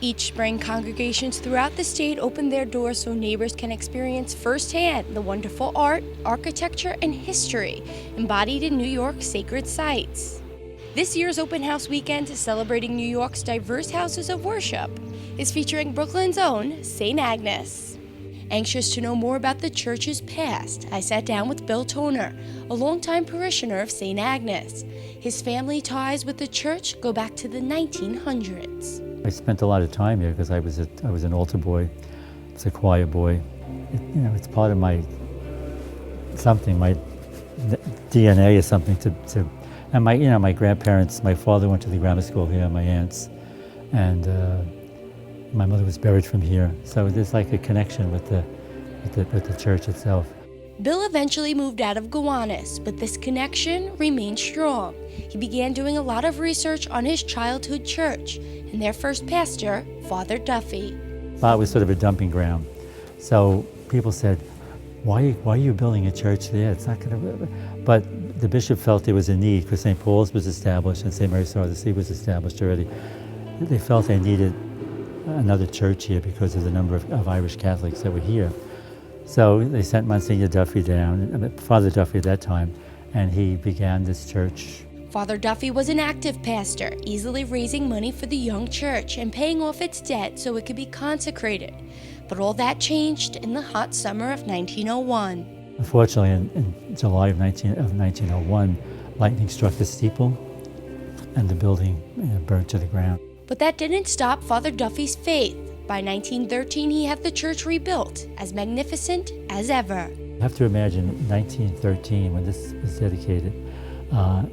Each spring, congregations throughout the state open their doors so neighbors can experience firsthand the wonderful art, architecture, and history embodied in New York's sacred sites. This year's open house weekend, celebrating New York's diverse houses of worship, is featuring Brooklyn's own St. Agnes. Anxious to know more about the church's past, I sat down with Bill Toner, a longtime parishioner of St. Agnes. His family ties with the church go back to the 1900s. I spent a lot of time here because I was an altar boy, I was a choir boy. It's part of my DNA or something and my grandparents, my father went to the grammar school here, my aunts, and my mother was buried from here. So there's like a connection with the church itself. Bill eventually moved out of Gowanus, but this connection remained strong. He began doing a lot of research on his childhood church and their first pastor, Father Duffy. It was sort of a dumping ground. So people said, why are you building a church there? It's not going to. But the bishop felt there was a need because St. Paul's was established and St. Mary's Sorrow of the Sea was established already. They felt they needed another church here because of the number of Irish Catholics that were here. So they sent Monsignor Duffy down, Father Duffy at that time, and he began this church. Father Duffy was an active pastor, easily raising money for the young church and paying off its debt so it could be consecrated. But all that changed in the hot summer of 1901. Unfortunately, in July of 1901, lightning struck the steeple and the building burned to the ground. But that didn't stop Father Duffy's faith. By 1913, he had the church rebuilt, as magnificent as ever. You have to imagine 1913, when this was dedicated,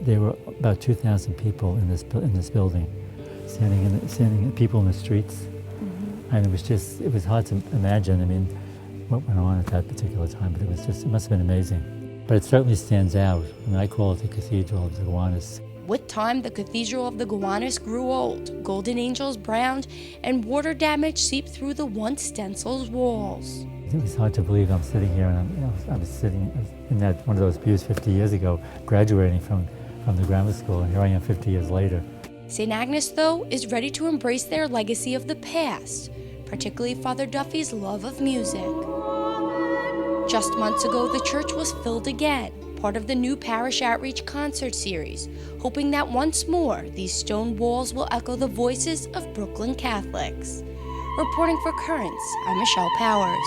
there were about 2,000 people in this building, standing people in the streets. Mm-hmm. And it was hard to imagine, what went on at that particular time, but it must have been amazing. But it certainly stands out. I call it the Cathedral of the Gowanus. With time, the Cathedral of the Gowanus grew old. Golden angels browned, and water damage seeped through the once stenciled walls. It was hard to believe I'm sitting here, and I was sitting in one of those pews 50 years ago, graduating from the grammar school, and here I am 50 years later. St. Agnes, though, is ready to embrace their legacy of the past, particularly Father Duffy's love of music. Just months ago, the church was filled again, part of the new Parish Outreach concert series, hoping that once more these stone walls will echo the voices of Brooklyn Catholics. Reporting for Currents, I'm Michelle Powers.